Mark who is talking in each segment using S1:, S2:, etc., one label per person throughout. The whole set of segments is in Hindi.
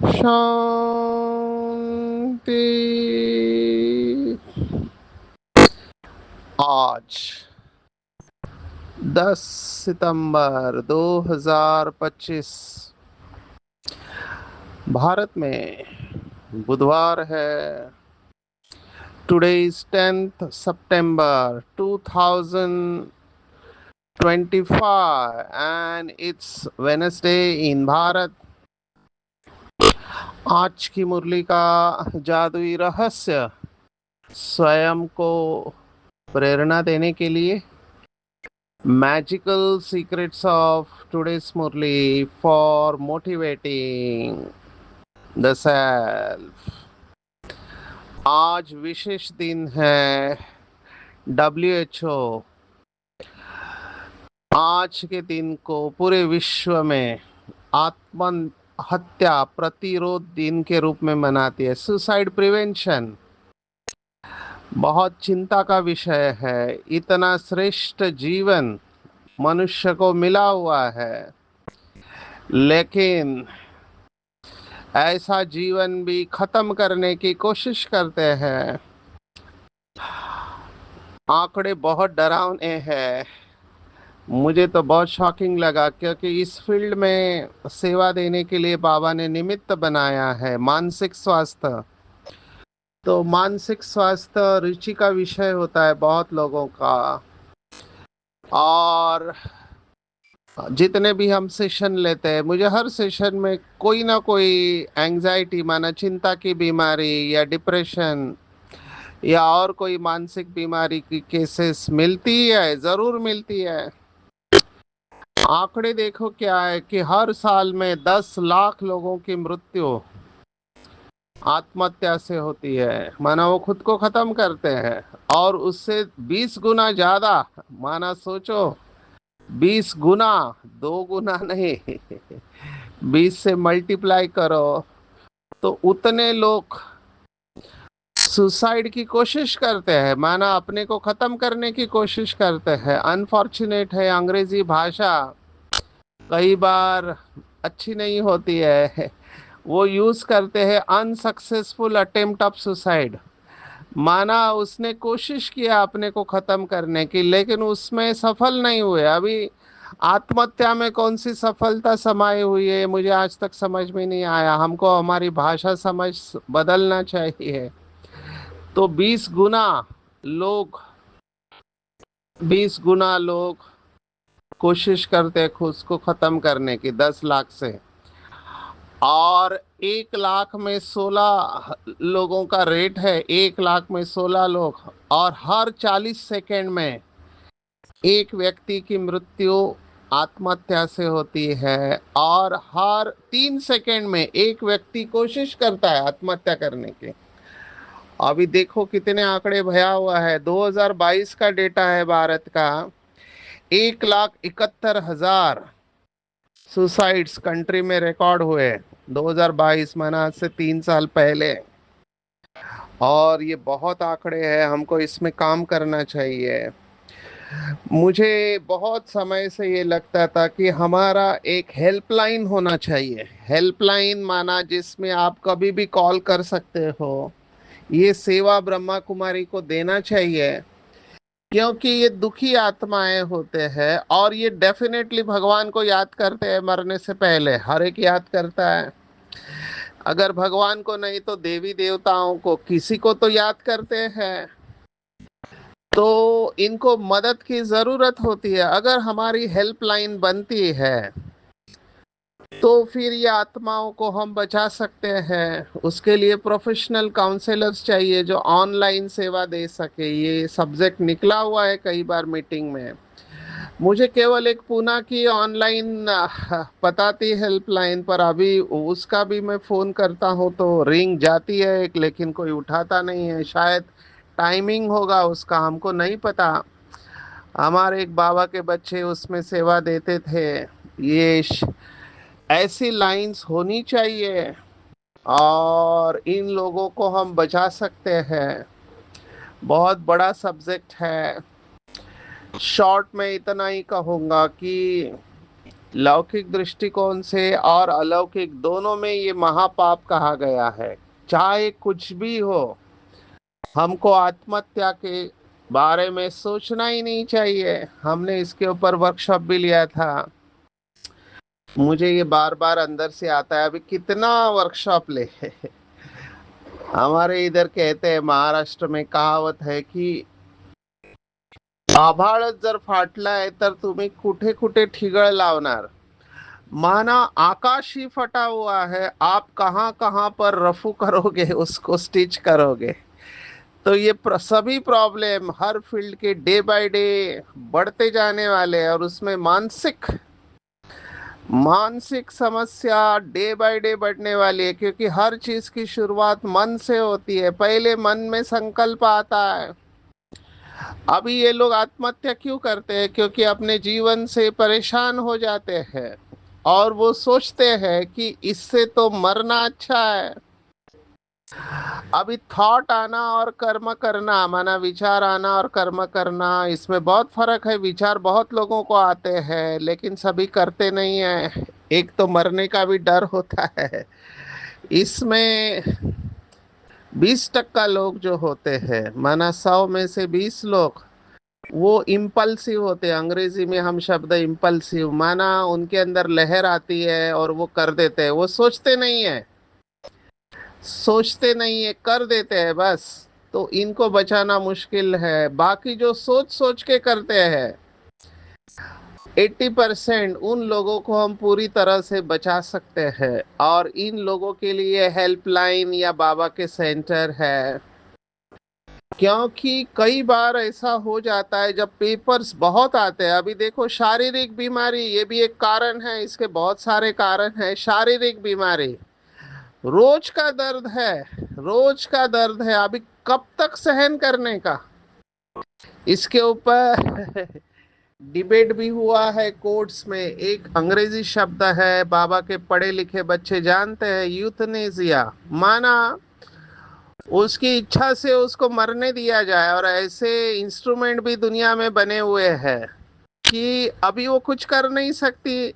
S1: शांति। आज 10 सितंबर 2025 भारत में बुधवार है। Today is 10th September 2025 and it's Wednesday in Bharat. आज की मुरली का जादुई रहस्य स्वयं को प्रेरणा देने के लिए magical secrets of today's Murli for motivating the self. आज विशेष दिन है। WHO आज के दिन को पूरे विश्व में आत्महत्या प्रतिरोध दिन के रूप में मनाती है। सुसाइड प्रिवेंशन बहुत चिंता का विषय है। इतना श्रेष्ठ जीवन मनुष्य को मिला हुआ है, लेकिन ऐसा जीवन भी खत्म करने की कोशिश करते हैं। आंकड़े बहुत डरावने हैं। मुझे तो बहुत शॉकिंग लगा, क्योंकि इस फील्ड में सेवा देने के लिए बाबा ने निमित्त बनाया है मानसिक स्वास्थ्य। तो मानसिक स्वास्थ्य रुचि का विषय होता है बहुत लोगों का। और जितने भी हम सेशन लेते हैं, मुझे हर सेशन में कोई ना कोई एंजाइटी माना चिंता की बीमारी या डिप्रेशन या और कोई मानसिक बीमारी की केसेस मिलती है, जरूर मिलती है। आंकड़े देखो क्या है कि हर साल में 10 लाख लोगों की मृत्यु आत्महत्या से होती है, माना वो खुद को खत्म करते हैं। और उससे 20 गुना ज्यादा, माना सोचो 20 गुना, 2 गुना नहीं 20 से मल्टीप्लाई करो तो उतने लोग सुसाइड की कोशिश करते हैं, माना अपने को खत्म करने की कोशिश करते हैं। अनफॉर्चुनेट है, अंग्रेजी भाषा कई बार अच्छी नहीं होती है। वो यूज करते हैं अनसक्सेसफुल अटेम्प्ट ऑफ सुसाइड, माना उसने कोशिश किया अपने को खत्म करने की, लेकिन उसमें सफल नहीं हुए। अभी आत्महत्या में कौन सी सफलता समाई हुई है, मुझे आज तक समझ में नहीं आया। हमको हमारी भाषा समझ बदलना चाहिए। तो 20 गुना लोग कोशिश करते हैं खुद को खत्म करने की, 10 लाख से। और 1 लाख में 16 लोगों का रेट है, 1 लाख में 16 लोग। और हर 40 सेकेंड में एक व्यक्ति की मृत्यु आत्महत्या से होती है। और हर 3 सेकेंड में एक व्यक्ति कोशिश करता है आत्महत्या करने की। अभी देखो कितने आंकड़े भया हुआ है। 2022 का डेटा है भारत का। 1,71,000 सुसाइड्स कंट्री में रिकॉर्ड हुए 2022, माना आज से 3 साल पहले। और ये बहुत आंकड़े हैं, हमको इसमें काम करना चाहिए। मुझे बहुत समय से ये लगता था कि हमारा एक हेल्पलाइन होना चाहिए। हेल्पलाइन माना जिसमें आप कभी भी कॉल कर सकते हो। ये सेवा ब्रह्मा कुमारी को देना चाहिए, क्योंकि ये दुखी आत्माएं होते हैं और ये डेफिनेटली भगवान को याद करते हैं। मरने से पहले हर एक याद करता है। अगर भगवान को नहीं तो देवी देवताओं को, किसी को तो याद करते हैं। तो इनको मदद की जरूरत होती है। अगर हमारी हेल्पलाइन बनती है तो फिर ये आत्माओं को हम बचा सकते हैं। उसके लिए प्रोफेशनल काउंसलर्स चाहिए जो ऑनलाइन सेवा दे सके। ये सब्जेक्ट निकला हुआ है कई बार मीटिंग में। मुझे केवल एक पूना की ऑनलाइन पता थी हेल्पलाइन पर, अभी उसका भी मैं फोन करता हूँ तो रिंग जाती है एक, लेकिन कोई उठाता नहीं है। शायद टाइमिंग होगा उसका, हमको नहीं पता। हमारे एक बाबा के बच्चे उसमें सेवा देते थे। ये ऐसी लाइंस होनी चाहिए और इन लोगों को हम बचा सकते हैं। बहुत बड़ा सब्जेक्ट है। शॉर्ट में इतना ही कहूंगा कि लौकिक दृष्टिकोण से और अलौकिक दोनों में ये महापाप कहा गया है। चाहे कुछ भी हो, हमको आत्महत्या के बारे में सोचना ही नहीं चाहिए। हमने इसके ऊपर वर्कशॉप भी लिया था। मुझे ये बार बार अंदर से आता है, अभी कितना वर्कशॉप ले। हमारे इधर कहते हैं, महाराष्ट्र में कहावत है कि आभाळच जर फाटलाय तर तुम्ही कुठे कुठे ठिगळ लावणार। माना आकाश ही फटा हुआ है, आप कहाँ कहाँ पर रफू करोगे, उसको स्टिच करोगे। तो ये सभी प्रॉब्लम हर फील्ड के डे बाय डे बढ़ते जाने वाले हैं, और उसमें मानसिक मानसिक समस्या डे बाय डे बढ़ने वाली है, क्योंकि हर चीज की शुरुआत मन से होती है। पहले मन में संकल्प आता है। अभी ये लोग आत्महत्या क्यों करते हैं? क्योंकि अपने जीवन से परेशान हो जाते हैं और वो सोचते हैं कि इससे तो मरना अच्छा है। अभी थॉट आना और कर्म करना, माना विचार आना और कर्म करना, इसमें बहुत फर्क है। विचार बहुत लोगों को आते हैं लेकिन सभी करते नहीं है। एक तो मरने का भी डर होता है। इसमें 20% लोग जो होते हैं, माना 100 में से 20 लोग वो इम्पल्सिव होते हैं। अंग्रेजी में हम शब्द इम्पल्सिव, माना उनके अंदर लहर आती है और वो कर देते हैं। वो सोचते नहीं है, सोचते नहीं है, कर देते हैं बस। तो इनको बचाना मुश्किल है। बाकी जो सोच सोच के करते हैं, 80% उन लोगों को हम पूरी तरह से बचा सकते हैं। और इन लोगों के लिए हेल्पलाइन या बाबा के सेंटर है। क्योंकि कई बार ऐसा हो जाता है जब पेपर्स बहुत आते हैं। अभी देखो, शारीरिक बीमारी ये भी एक कारण है, इसके बहुत सारे कारण हैं। शारीरिक बीमारी, रोज का दर्द है, रोज का दर्द है। अभी कब तक सहन करने का? इसके ऊपर डिबेट भी हुआ है कोर्ट्स में। एक अंग्रेजी शब्द है, बाबा के पढ़े लिखे बच्चे जानते हैं, यूथनेसिया। माना उसकी इच्छा से उसको मरने दिया जाए। और ऐसे इंस्ट्रूमेंट भी दुनिया में बने हुए हैं कि अभी वो कुछ कर नहीं सकती।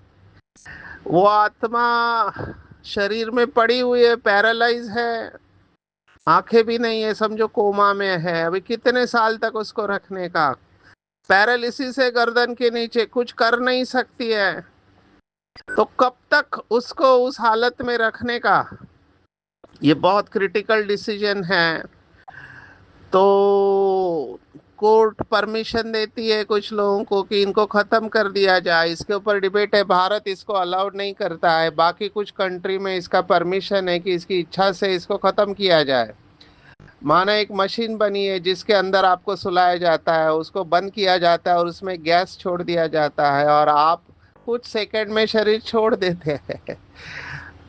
S1: वो आत्मा शरीर में पड़ी हुई है, पैरालाइज है, आंखें भी नहीं है, समझो कोमा में है। अभी कितने साल तक उसको रखने का? पैरालिसिस है गर्दन के नीचे, कुछ कर नहीं सकती है। तो कब तक उसको उस हालत में रखने का? ये बहुत क्रिटिकल डिसीजन है। तो कोर्ट परमिशन देती है कुछ लोगों को कि इनको खत्म कर दिया जाए। इसके ऊपर डिबेट है। भारत इसको अलाउड नहीं करता है, बाकी कुछ कंट्री में इसका परमिशन है कि इसकी इच्छा से इसको खत्म किया जाए। माना एक मशीन बनी है जिसके अंदर आपको सुलाया जाता है, उसको बंद किया जाता है और उसमें गैस छोड़ दिया जाता है और आप कुछ सेकंड में शरीर छोड़ देते हैं।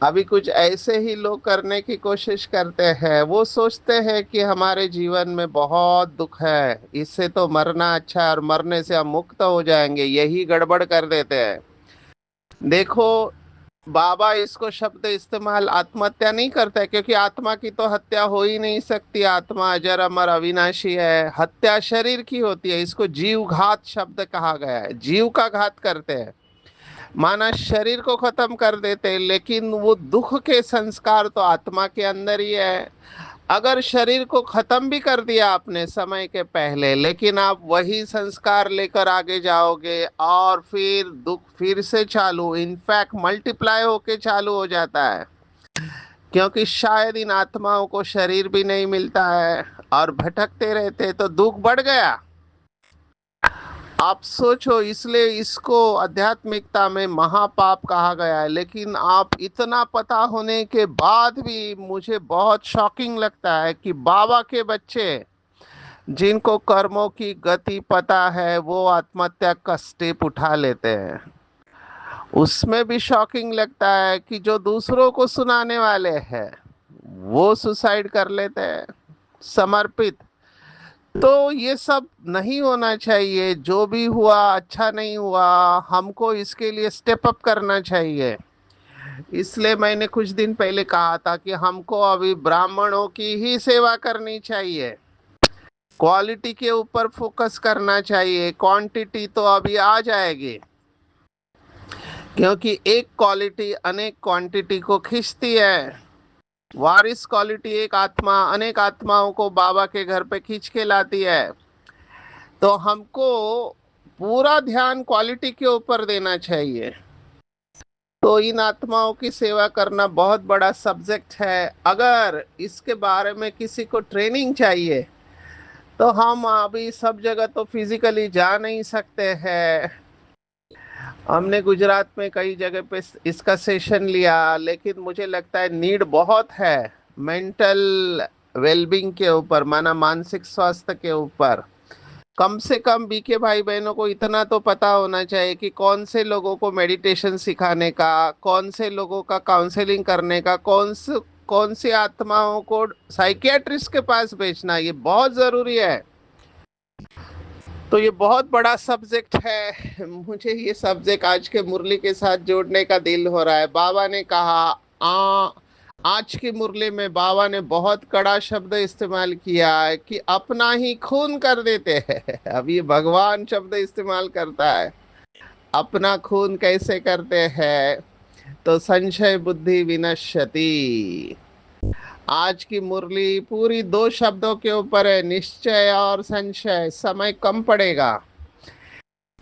S1: अभी कुछ ऐसे ही लोग करने की कोशिश करते हैं। वो सोचते हैं कि हमारे जीवन में बहुत दुख है, इससे तो मरना अच्छा है और मरने से हम मुक्त हो जाएंगे। यही गड़बड़ कर देते हैं। देखो, बाबा इसको शब्द इस्तेमाल आत्महत्या नहीं करते, क्योंकि आत्मा की तो हत्या हो ही नहीं सकती। आत्मा अजर अमर अविनाशी है। हत्या शरीर की होती है। इसको जीव घात शब्द कहा गया है। जीव का घात करते हैं, माना शरीर को खत्म कर देते हैं, लेकिन वो दुख के संस्कार तो आत्मा के अंदर ही है। अगर शरीर को खत्म भी कर दिया आपने समय के पहले, लेकिन आप वही संस्कार लेकर आगे जाओगे और फिर दुख फिर से चालू, इनफैक्ट मल्टीप्लाई होके चालू हो जाता है। क्योंकि शायद इन आत्माओं को शरीर भी नहीं मिलता है और भटकते रहते, तो दुख बढ़ गया। आप सोचो, इसलिए इसको आध्यात्मिकता में महापाप कहा गया है। लेकिन आप इतना पता होने के बाद भी मुझे बहुत शॉकिंग लगता है कि बाबा के बच्चे जिनको कर्मों की गति पता है वो आत्महत्या का स्टेप उठा लेते हैं। उसमें भी शॉकिंग लगता है कि जो दूसरों को सुनाने वाले हैं वो सुसाइड कर लेते हैं, समर्पित। तो ये सब नहीं होना चाहिए। जो भी हुआ अच्छा नहीं हुआ, हमको इसके लिए स्टेप अप करना चाहिए। इसलिए मैंने कुछ दिन पहले कहा था कि हमको अभी ब्राह्मणों की ही सेवा करनी चाहिए, क्वालिटी के ऊपर फोकस करना चाहिए। क्वांटिटी तो अभी आ जाएगी, क्योंकि एक क्वालिटी अनेक क्वांटिटी को खींचती है। वारिस क्वालिटी एक आत्मा अनेक आत्माओं को बाबा के घर पे खींच के लाती है। तो हमको पूरा ध्यान क्वालिटी के ऊपर देना चाहिए। तो इन आत्माओं की सेवा करना बहुत बड़ा सब्जेक्ट है। अगर इसके बारे में किसी को ट्रेनिंग चाहिए तो हम अभी सब जगह तो फिजिकली जा नहीं सकते हैं। हमने गुजरात में कई जगह पे इसका सेशन लिया, लेकिन मुझे लगता है नीड बहुत है मेंटल वेलबींग के ऊपर, माना मानसिक स्वास्थ्य के ऊपर। कम से कम बीके भाई बहनों को इतना तो पता होना चाहिए कि कौन से लोगों को मेडिटेशन सिखाने का, कौन से लोगों का काउंसलिंग करने का, कौन सी आत्माओं को साइकियाट्रिस्ट के पास भेजना, ये बहुत जरूरी है। तो ये बहुत बड़ा सब्जेक्ट है। मुझे ये सब्जेक्ट आज के मुरली के साथ जोड़ने का दिल हो रहा है। बाबा ने कहा, आ आज की मुरली में बाबा ने बहुत कड़ा शब्द इस्तेमाल किया है कि अपना ही खून कर देते हैं। अब ये भगवान शब्द इस्तेमाल करता है। अपना खून कैसे करते हैं? तो संशय बुद्धि विनश्यति। आज की मुरली पूरी दो शब्दों के ऊपर है, निश्चय और संशय। समय कम पड़ेगा।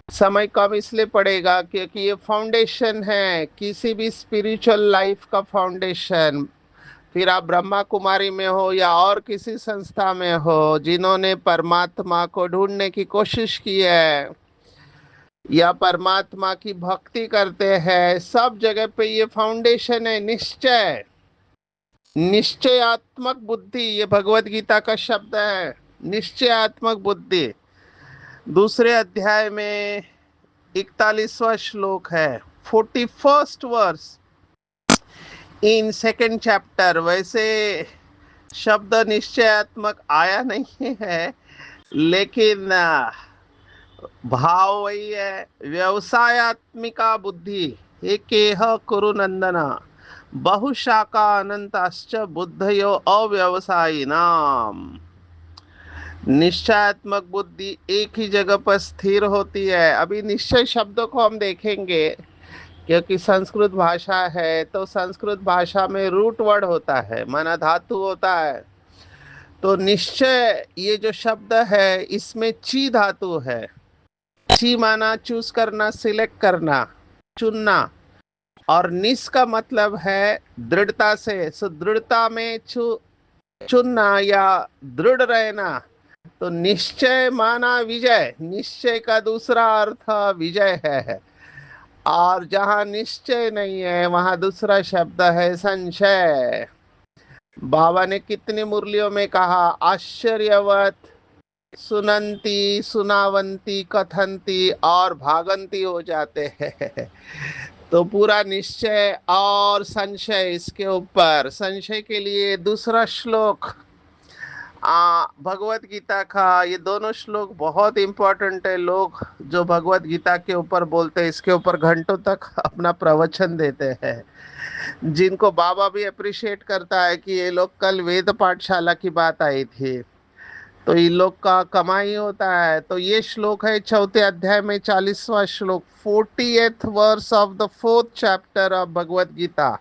S1: समय कम इसलिए पड़ेगा क्योंकि ये फाउंडेशन है किसी भी स्पिरिचुअल लाइफ का फाउंडेशन। फिर आप ब्रह्मा कुमारी में हो या और किसी संस्था में हो जिन्होंने परमात्मा को ढूंढने की कोशिश की है या परमात्मा की भक्ति करते हैं, सब जगह पे ये फाउंडेशन है निश्चय। निश्चयात्मक बुद्धि, ये भगवत गीता का शब्द है, निश्चयात्मक बुद्धि। दूसरे अध्याय में 41वां श्लोक है, 41st verse in second chapter. वैसे शब्द निश्चयात्मक आया नहीं है, लेकिन भाव वही है, व्यवसायत्मिका बुद्धि। एकेह कुरु नंदन बहुशाखा अनंताश्च बुद्धयो अव्यवसायी नाम। निश्चयात्मक बुद्धि एक ही जगह पर स्थिर होती है। अभी निश्चय शब्दों को हम देखेंगे, क्योंकि संस्कृत भाषा है तो संस्कृत भाषा में रूट वर्ड होता है, माना धातु होता है। तो निश्चय ये जो शब्द है इसमें ची धातु है। ची माना चूज करना, सिलेक्ट करना, चुनना। और निस का मतलब है दृढ़ता से। सो दृढ़ता में चुनना या दृढ़ रहना। तो निश्चय माना विजय। निश्चय का दूसरा अर्थ विजय है। और जहां निश्चय नहीं है वहां दूसरा शब्द है संशय। बाबा ने कितनी मुरलियों में कहा, आश्चर्यवत सुनंती सुनावंती कथंती और भागंती हो जाते हैं। तो पूरा निश्चय और संशय, इसके ऊपर संशय के लिए दूसरा श्लोक भगवत गीता का। ये दोनों श्लोक बहुत इंपॉर्टेंट है। लोग जो भगवत गीता के ऊपर बोलते हैं इसके ऊपर घंटों तक अपना प्रवचन देते हैं, जिनको बाबा भी अप्रिशिएट करता है कि ये लोग कल वेद पाठशाला की बात आई थी, तो इन लोग का कमाई होता है। तो ये श्लोक है चौथे अध्याय में 40वां श्लोक, 40th verse of the 4th chapter of Bhagavad Gita.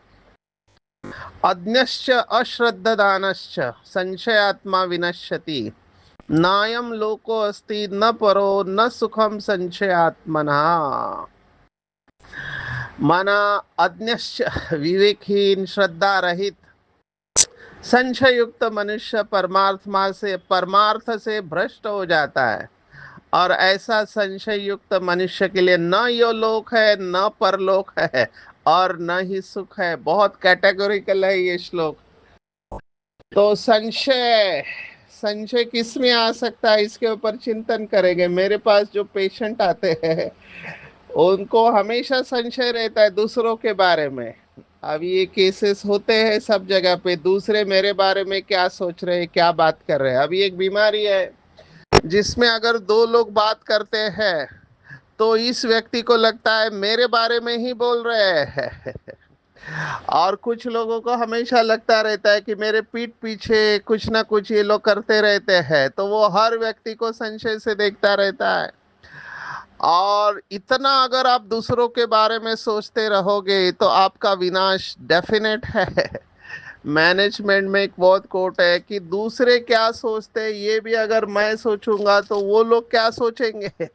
S1: अज्ञश्च अश्रद्धदानश्च संशयात्मा विनश्यति, नायम लोको अस्ति न परो न सुखम संशयात्मना। माना अज्ञश्च विवेकहीन, श्रद्धा रहित, संशय युक्त मनुष्य परमार्थ से भ्रष्ट हो जाता है। और ऐसा संशय युक्त मनुष्य के लिए न यो लोक है न परलोक है और न ही सुख है। बहुत कैटेगोरिकल है ये श्लोक। तो संशय, संशय किस में आ सकता है, इसके ऊपर चिंतन करेंगे। मेरे पास जो पेशेंट आते हैं उनको हमेशा संशय रहता है दूसरों के बारे में। अब ये केसेस होते हैं सब जगह पे, दूसरे मेरे बारे में क्या सोच रहे हैं, क्या बात कर रहे हैं। अभी एक बीमारी है जिसमें अगर दो लोग बात करते हैं तो इस व्यक्ति को लगता है मेरे बारे में ही बोल रहे हैं और कुछ लोगों को हमेशा लगता रहता है कि मेरे पीठ पीछे कुछ ना कुछ ये लोग करते रहते हैं, तो वो हर व्यक्ति को संशय से देखता रहता है। और इतना अगर आप दूसरों के बारे में सोचते रहोगे तो आपका विनाश डेफिनेट है। मैनेजमेंट में एक बहुत कोट है कि दूसरे क्या सोचते हैं ये भी अगर मैं सोचूंगा तो वो लोग क्या सोचेंगे।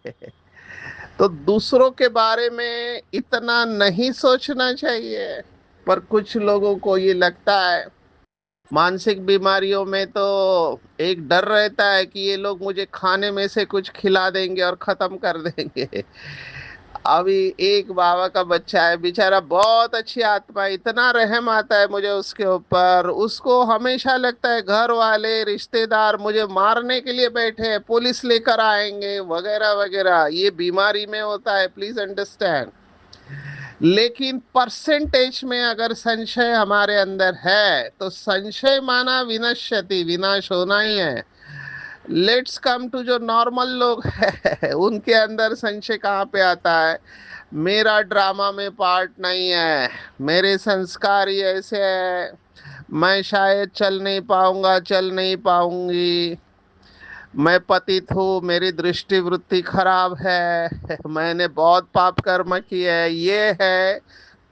S1: तो दूसरों के बारे में इतना नहीं सोचना चाहिए। पर कुछ लोगों को ये लगता है, मानसिक बीमारियों में तो एक डर रहता है कि ये लोग मुझे खाने में से कुछ खिला देंगे और खत्म कर देंगे। अभी एक बाबा का बच्चा है बेचारा, बहुत अच्छी आत्मा, इतना रहम आता है मुझे उसके ऊपर। उसको हमेशा लगता है घर वाले रिश्तेदार मुझे मारने के लिए बैठे हैं, पुलिस लेकर आएंगे वगैरह वगैरह। ये बीमारी में होता है, प्लीज अंडरस्टैंड। लेकिन परसेंटेज में अगर संशय हमारे अंदर है तो संशय माना विनश्यति, विनाश होना ही है। लेट्स कम टू जो नॉर्मल लोग है उनके अंदर संशय कहाँ पे आता है? मेरा ड्रामा में पार्ट नहीं है, मेरे संस्कार ही ऐसे है, मैं शायद चल नहीं पाऊंगा, चल नहीं पाऊंगी, मैं पतित हूँ, मेरी दृष्टि वृत्ति खराब है, मैंने बहुत पाप कर्म किए है, ये है।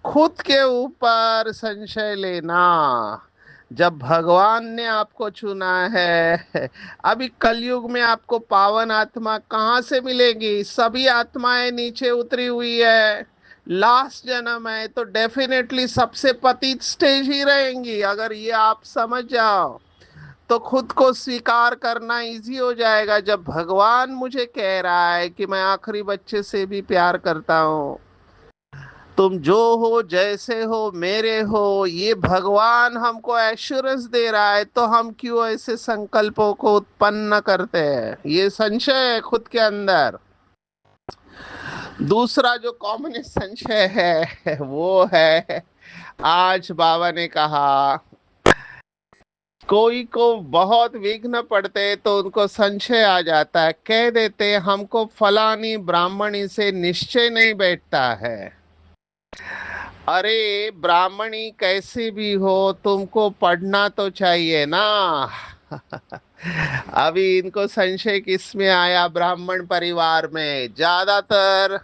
S1: खुद के ऊपर संशय लेना। जब भगवान ने आपको चुना है, अभी कलयुग में आपको पावन आत्मा कहाँ से मिलेगी? सभी आत्माएं नीचे उतरी हुई है। लास्ट जन्म है तो डेफिनेटली सबसे पतित स्टेज ही रहेंगी। अगर ये आप समझ जाओ तो खुद को स्वीकार करना इजी हो जाएगा। जब भगवान मुझे कह रहा है कि मैं आखिरी बच्चे से भी प्यार करता हूँ, तुम जो हो जैसे हो मेरे हो, ये भगवान हमको एश्योरेंस दे रहा है, तो हम क्यों ऐसे संकल्पों को उत्पन्न करते हैं? ये संशय है खुद के अंदर। दूसरा जो कॉमन संशय है वो है, आज बाबा ने कहा कोई को बहुत विघ्न पड़ते तो उनको संशय आ जाता है, कह देते हमको फलानी ब्राह्मणी से निश्चय नहीं बैठता है। अरे ब्राह्मणी कैसी भी हो तुमको पढ़ना तो चाहिए ना। अभी इनको संशय किस में आया? ब्राह्मण परिवार में ज्यादातर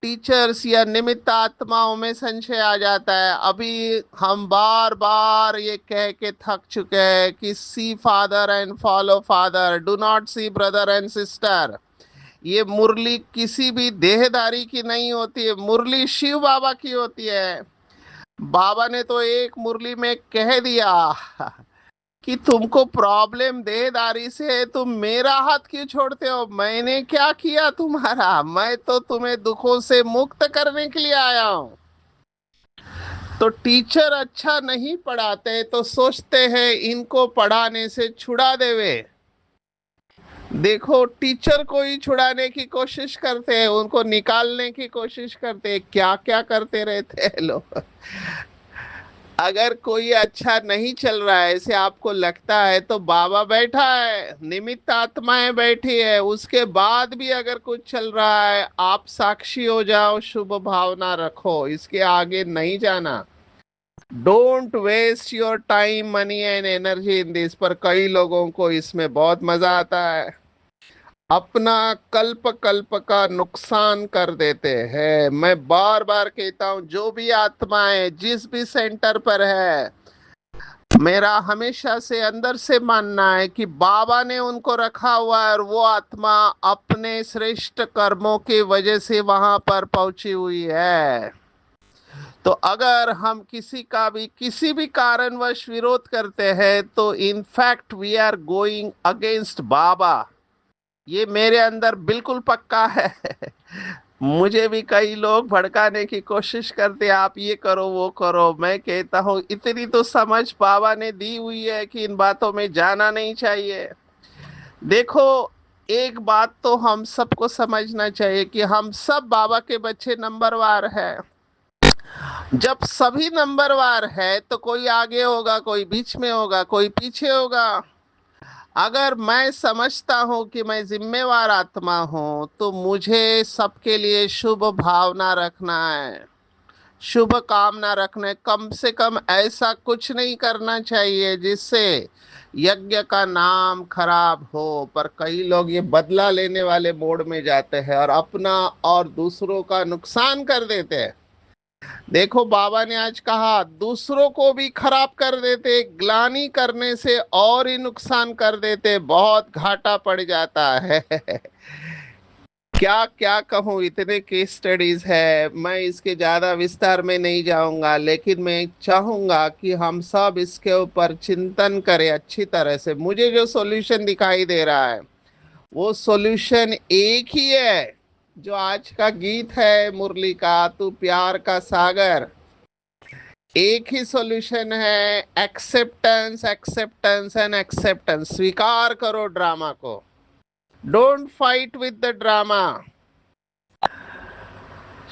S1: टीचर्स या निमित्त आत्माओं में संशय आ जाता है। अभी हम बार बार ये कह के थक चुके हैं कि see father and follow father, do not see brother and sister. ये मुरली किसी भी देहदारी की नहीं होती है, मुरली शिव बाबा की होती है। बाबा ने तो एक मुरली में कह दिया कि तुमको प्रॉब्लम देहदारी से है, तुम मेरा हाथ क्यों छोड़ते हो? मैंने क्या किया तुम्हारा? मैं तो तुम्हें दुखों से मुक्त करने के लिए आया हूं। तो टीचर अच्छा नहीं पढ़ाते तो सोचते हैं इनको पढ़ाने से छुड़ा देवे। देखो टीचर को ही छुड़ाने की कोशिश करते हैं, उनको निकालने की कोशिश करते हैं, क्या क्या करते रहते हैं लोग। अगर कोई अच्छा नहीं चल रहा है ऐसे आपको लगता है तो बाबा बैठा है, निमित्त आत्माएं बैठी है, उसके बाद भी अगर कुछ चल रहा है आप साक्षी हो जाओ, शुभ भावना रखो, इसके आगे नहीं जाना। Don't waste your time money and energy in this. पर कई लोगों को इसमें बहुत मजा आता है, अपना कल्प कल्प का नुकसान कर देते हैं। मैं बार बार कहता हूं जो भी आत्माएं जिस भी सेंटर पर है, मेरा हमेशा से अंदर से मानना है कि बाबा ने उनको रखा हुआ है और वो आत्मा अपने श्रेष्ठ कर्मों की वजह से वहां पर पहुंची हुई है। तो अगर हम किसी का भी किसी भी कारणवश विरोध करते हैं तो in fact we are going against बाबा। ये मेरे अंदर बिल्कुल पक्का है। मुझे भी कई लोग भड़काने की कोशिश करते हैं, आप ये करो वो करो। मैं कहता हूँ इतनी तो समझ बाबा ने दी हुई है कि इन बातों में जाना नहीं चाहिए। देखो, एक बात तो हम सबको समझना चाहिए कि हम सब बाबा के बच्चे नंबरवार हैं। जब सभी नंबरवार है तो कोई आगे होगा, कोई बीच में होगा, कोई पीछे होगा। अगर मैं समझता हूँ कि मैं जिम्मेवार आत्मा हूँ तो मुझे सबके लिए शुभ भावना रखना है, शुभ कामना रखना है। कम से कम ऐसा कुछ नहीं करना चाहिए जिससे यज्ञ का नाम खराब हो। पर कई लोग ये बदला लेने वाले मोड में जाते हैं और अपना और दूसरों का नुकसान कर देते हैं। देखो, बाबा ने आज कहा दूसरों को भी खराब कर देते, ग्लानि करने से और ही नुकसान कर देते, बहुत घाटा पड़ जाता है। क्या क्या कहूँ, इतने केस स्टडीज है, मैं इसके ज्यादा विस्तार में नहीं जाऊंगा, लेकिन मैं चाहूंगा कि हम सब इसके ऊपर चिंतन करें अच्छी तरह से। मुझे जो सॉल्यूशन दिखाई दे रहा है वो सॉल्यूशन एक ही है, जो आज का गीत है मुरली का, तू प्यार का सागर। एक ही सॉल्यूशन है, एक्सेप्टेंस, एक्सेप्टेंस एंड एक्सेप्टेंस। स्वीकार करो ड्रामा को, don't fight with the drama.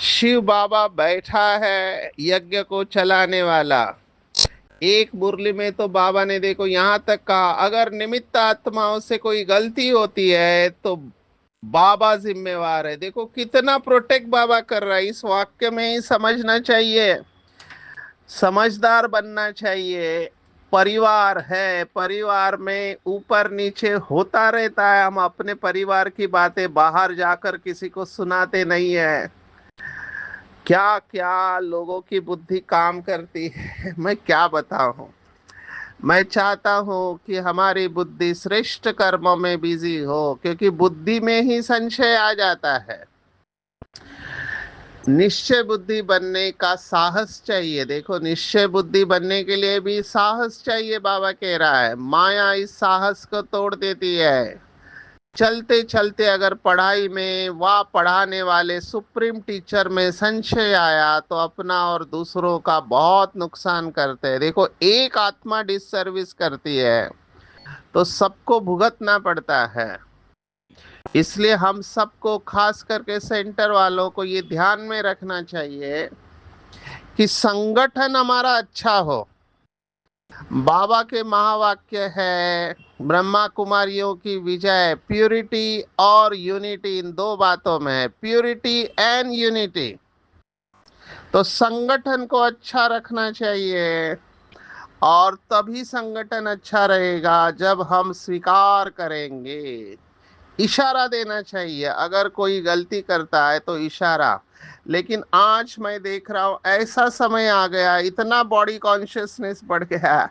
S1: Shiv Baba बैठा है यज्ञ को चलाने वाला। एक मुरली में तो बाबा ने देखो यहाँ तक कहा, अगर निमित्त आत्माओं से कोई गलती होती है तो बाबा जिम्मेवार है। देखो कितना प्रोटेक्ट बाबा कर रहा है, इस वाक्य में ही समझना चाहिए। समझदार बनना चाहिए। परिवार है, परिवार में ऊपर नीचे होता रहता है, हम अपने परिवार की बातें बाहर जाकर किसी को सुनाते नहीं है। क्या क्या लोगों की बुद्धि काम करती है, मैं क्या बताऊं। मैं चाहता हूं कि हमारी बुद्धि श्रेष्ठ कर्मों में बिजी हो, क्योंकि बुद्धि में ही संशय आ जाता है। निश्चय बुद्धि बनने का साहस चाहिए। देखो, निश्चय बुद्धि बनने के लिए भी साहस चाहिए, बाबा कह रहा है। माया इस साहस को तोड़ देती है। चलते चलते अगर पढ़ाई में व पढ़ाने वाले सुप्रीम टीचर में संशय आया तो अपना और दूसरों का बहुत नुकसान करते हैं। देखो, एक आत्मा डिससर्विस करती है तो सबको भुगतना पड़ता है। इसलिए हम सबको, खास करके सेंटर वालों को, ये ध्यान में रखना चाहिए कि संगठन हमारा अच्छा हो। बाबा के महावाक्य है, ब्रह्मा कुमारियों की विजय प्यूरिटी और यूनिटी, इन दो बातों में है, प्यूरिटी एंड यूनिटी। तो संगठन को अच्छा रखना चाहिए, और तभी संगठन अच्छा रहेगा जब हम स्वीकार करेंगे। इशारा देना चाहिए, अगर कोई गलती करता है तो इशारा। लेकिन आज मैं देख रहा हूं ऐसा समय आ गया, इतना बॉडी कॉन्शियसनेस बढ़ गया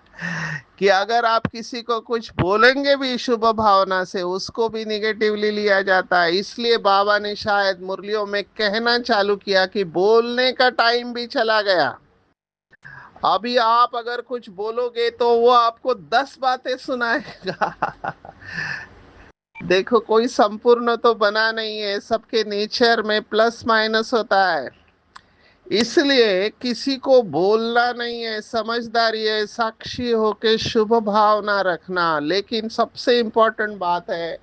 S1: कि अगर आप किसी को कुछ बोलेंगे भी शुभ भावना से, उसको भी निगेटिवली लिया जाता है। इसलिए बाबा ने शायद मुरलियों में कहना चालू किया कि बोलने का टाइम भी चला गया। अभी आप अगर कुछ बोलोगे तो वो आपको 10 बातें सुनाएगा। देखो, कोई संपूर्ण तो बना नहीं है, सबके नेचर में प्लस माइनस होता है। इसलिए किसी को बोलना नहीं है, समझदारी है, साक्षी होके शुभ भावना रखना। लेकिन सबसे इम्पोर्टेंट बात है,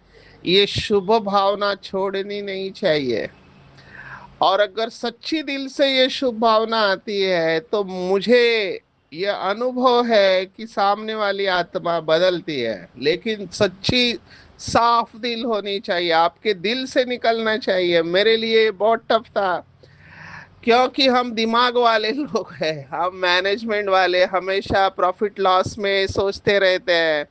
S1: ये शुभ भावना छोड़नी नहीं चाहिए। और अगर सच्ची दिल से ये शुभ भावना आती है तो मुझे यह अनुभव है कि सामने वाली आत्मा बदलती है। लेकिन सच्ची साफ दिल होनी चाहिए, आपके दिल से निकलना चाहिए। मेरे लिए ये बहुत टफ था, क्योंकि हम दिमाग वाले लोग हैं, हम मैनेजमेंट वाले, हमेशा प्रॉफिट लॉस में सोचते रहते हैं।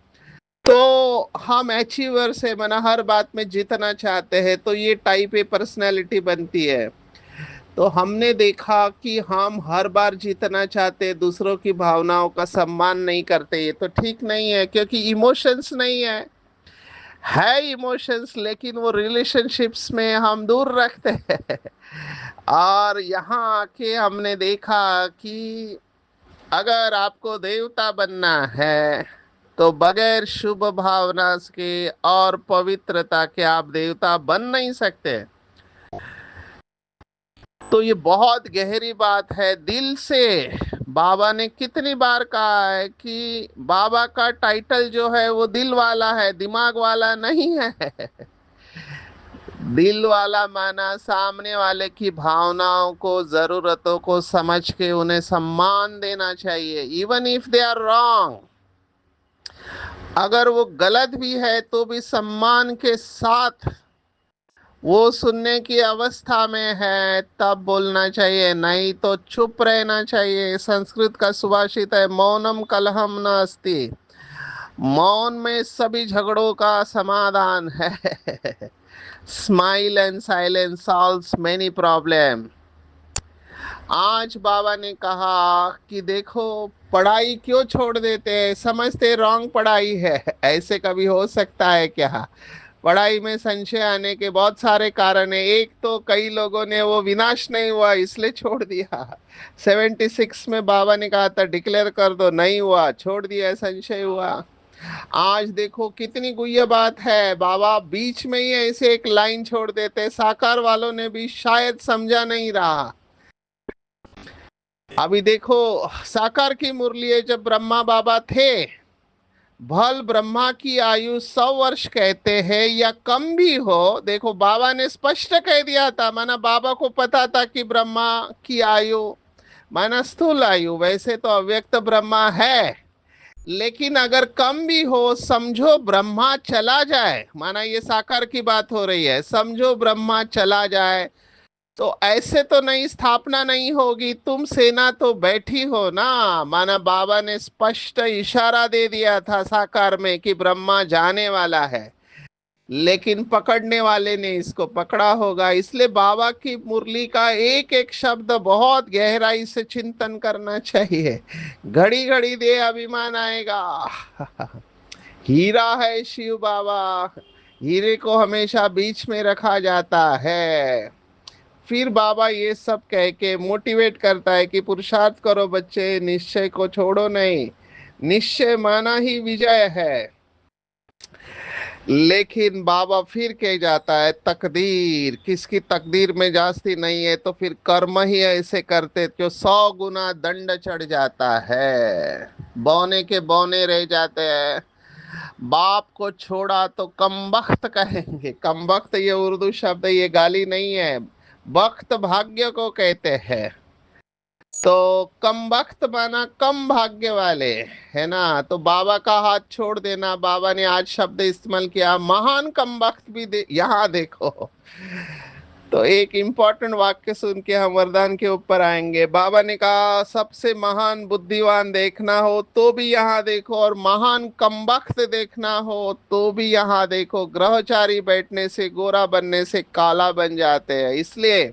S1: तो हम अचीवर से, मना हर बात में जीतना चाहते हैं, तो ये टाइप ए पर्सनैलिटी बनती है। तो हमने देखा कि हम हर बार जीतना चाहते, दूसरों की भावनाओं का सम्मान नहीं करते। ये तो ठीक नहीं है, क्योंकि इमोशंस नहीं है इमोशंस, लेकिन वो रिलेशनशिप्स में हम दूर रखते हैं। और यहाँ आके हमने देखा कि अगर आपको देवता बनना है तो बगैर शुभ भावना के और पवित्रता के आप देवता बन नहीं सकते। तो ये बहुत गहरी बात है, दिल से। बाबा ने कितनी बार कहा है कि बाबा का टाइटल जो है वो दिल वाला है, दिमाग वाला नहीं है। दिल वाला माना सामने वाले की भावनाओं को, जरूरतों को समझ के उन्हें सम्मान देना चाहिए, even if they are wrong. अगर वो गलत भी है तो भी सम्मान के साथ वो सुनने की अवस्था में है तब बोलना चाहिए, नहीं तो चुप रहना चाहिए। संस्कृत का सुभाषित है, मौनम कलहम न अस्ति। मौन में सभी झगड़ों का समाधान है। Smile and silence solves many problem. आज बाबा ने कहा कि देखो, पढ़ाई क्यों छोड़ देते हैं, समझते रॉन्ग पढ़ाई है। ऐसे कभी हो सकता है क्या? पढ़ाई में संशय आने के बहुत सारे कारण है। एक तो कई लोगों ने वो विनाश नहीं हुआ इसलिए छोड़ दिया। 76 में बाबा ने कहा था डिक्लेयर कर दो, नहीं हुआ, छोड़ दिया, संशय हुआ। आज देखो कितनी गुह्य बात है, बाबा बीच में ही ऐसे एक लाइन छोड़ देते, साकार वालों ने भी शायद समझा नहीं रहा। अभी देखो, साकार की मुरली है, जब ब्रह्मा बाबा थे, भल ब्रह्मा की आयु 100 वर्ष कहते हैं या कम भी हो। देखो बाबा ने स्पष्ट कह दिया था, माना बाबा को पता था कि ब्रह्मा की आयु माना स्थूल आयु, वैसे तो अव्यक्त ब्रह्मा है, लेकिन अगर कम भी हो, समझो ब्रह्मा चला जाए, माना ये साकार की बात हो रही है, समझो ब्रह्मा चला जाए तो ऐसे तो नहीं, स्थापना नहीं होगी, तुम सेना तो बैठी हो ना। माना बाबा ने स्पष्ट इशारा दे दिया था साकार में कि ब्रह्मा जाने वाला है, लेकिन पकड़ने वाले ने इसको पकड़ा होगा। इसलिए बाबा की मुरली का एक एक शब्द बहुत गहराई से चिंतन करना चाहिए। घड़ी घड़ी दे अभिमान आएगा। हीरा है शिव बाबा, हीरे को हमेशा बीच में रखा जाता है। फिर बाबा ये सब कह के मोटिवेट करता है कि पुरुषार्थ करो बच्चे, निश्चय को छोड़ो नहीं, निश्चय माना ही विजय है। लेकिन बाबा फिर कह जाता है, तकदीर, किसकी तकदीर में जास्ती नहीं है तो फिर कर्म ही ऐसे करते जो 100 गुना दंड चढ़ जाता है, बौने के बौने रह जाते हैं। बाप को छोड़ा तो कमबख्त कहेंगे। कमबख्त ये उर्दू शब्द, ये गाली नहीं है, बख्त भाग्य को कहते हैं। तो कम वक्त माना कम भाग्य वाले, है ना। तो बाबा का हाथ छोड़ देना, बाबा ने आज शब्द इस्तेमाल किया, महान कम वक्त भी यहाँ देखो। तो एक इम्पोर्टेंट वाक्य सुन के हम वरदान के ऊपर आएंगे। बाबा ने कहा सबसे महान बुद्धिवान देखना हो तो भी यहाँ देखो, और महान कमबख्त देखना हो तो भी यहाँ देखो। ग्रहचारी बैठने से, गोरा बनने से काला बन जाते हैं। इसलिए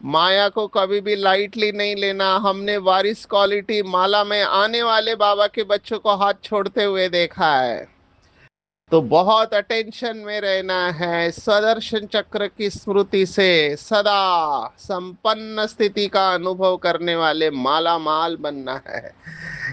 S1: माया को कभी भी लाइटली नहीं लेना। हमने वारिस क्वालिटी माला में आने वाले बाबा के बच्चों को हाथ छोड़ते हुए देखा है। तो बहुत अटेंशन में रहना है, सदर्शन चक्र की स्मृति से सदा संपन्न स्थिति का अनुभव करने वाले माला माल बनना है।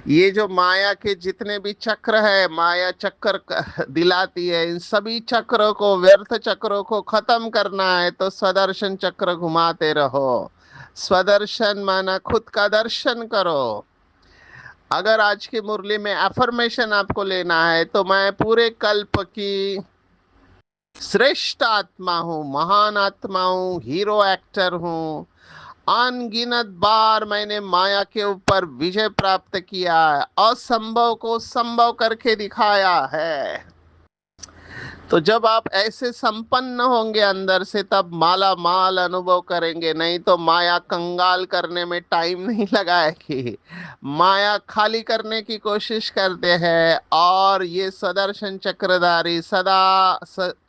S1: ये जो माया के जितने भी चक्र है, माया चक्र दिलाती है, इन सभी चक्रों को, व्यर्थ चक्रों को खत्म करना है तो स्वदर्शन चक्र घुमाते रहो। स्वदर्शन माना खुद का दर्शन करो। अगर आज की मुरली में एफर्मेशन आपको लेना है तो मैं पूरे कल्प की श्रेष्ठ आत्मा हूँ, महान आत्मा हूँ, हीरो एक्टर हूँ। अनगिनत बार मैंने माया के ऊपर विजय प्राप्त किया है, असंभव को संभव करके दिखाया है। तो जब आप ऐसे संपन्न होंगे अंदर से, तब माला माल अनुभव करेंगे। नहीं तो माया कंगाल करने में टाइम नहीं लगाएगी, माया खाली करने की कोशिश करते हैं। और ये सदर्शन चक्रधारी सदा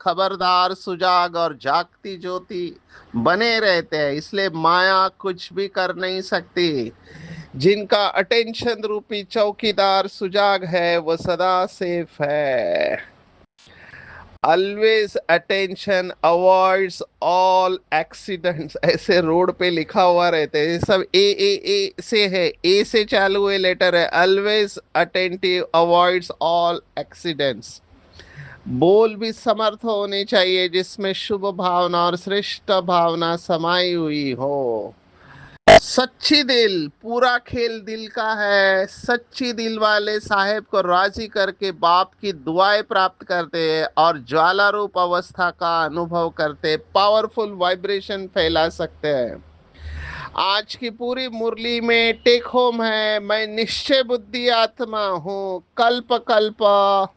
S1: खबरदार, सुजाग और जागती ज्योति बने रहते हैं। इसलिए माया कुछ भी कर नहीं सकती। जिनका अटेंशन रूपी चौकीदार सुजाग है वो सदा सेफ है। Always attention avoids all accidents, ऐसे रोड पे लिखा हुआ रहता है। ये सब ए से है, ए से चालू हुए लेटर है। Always attentive avoids all accidents. बोल भी समर्थ होने चाहिए जिसमें शुभ भावना और श्रेष्ठ भावना समाई हुई हो। सच्ची दिल, पूरा खेल दिल का है। सच्ची दिल वाले साहेब को राजी करके बाप की दुआएं प्राप्त करते हैं और ज्वाला रूप अवस्था का अनुभव करते, पावरफुल वाइब्रेशन फैला सकते हैं। आज की पूरी मुरली में टेक होम है, मैं निश्चय बुद्धि आत्मा हूँ। कल्प कल्प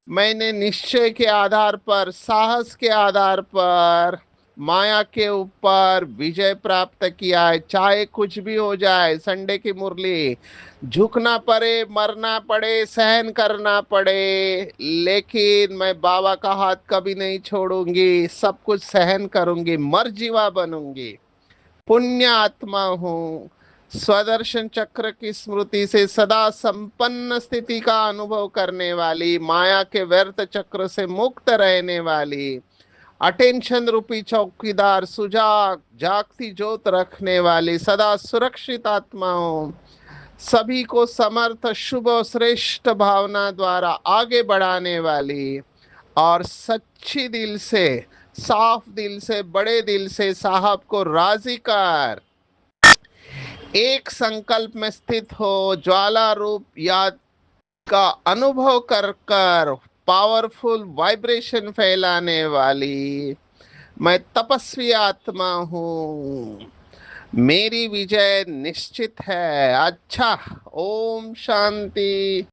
S1: मैंने निश्चय के आधार पर, साहस के आधार पर माया के ऊपर विजय प्राप्त किया है। चाहे कुछ भी हो जाए, संडे की मुरली, झुकना पड़े, मरना पड़े, सहन करना पड़े, लेकिन मैं बाबा का हाथ कभी नहीं छोड़ूंगी। सब कुछ सहन करूंगी, मर्जीवा बनूंगी। पुण्य आत्मा हूँ। स्वदर्शन चक्र की स्मृति से सदा संपन्न स्थिति का अनुभव करने वाली, माया के व्यर्थ चक्र से मुक्त रहने वाली, अटेंशन रूपी चौकीदार, सुजाग जागती ज्योत रखने वाली, सदा सुरक्षित आत्मा हूँ। सभी को समर्थ, शुभ और श्रेष्ठ भावना द्वारा आगे बढ़ाने वाली और सच्ची दिल से, साफ दिल से, बड़े दिल से साहब को राजी कर एक संकल्प में स्थित हो, ज्वाला रूप याद का अनुभव कर कर पावरफुल वाइब्रेशन फैलाने वाली मैं तपस्वी आत्मा हूँ। मेरी विजय निश्चित है। अच्छा, ओम शांति।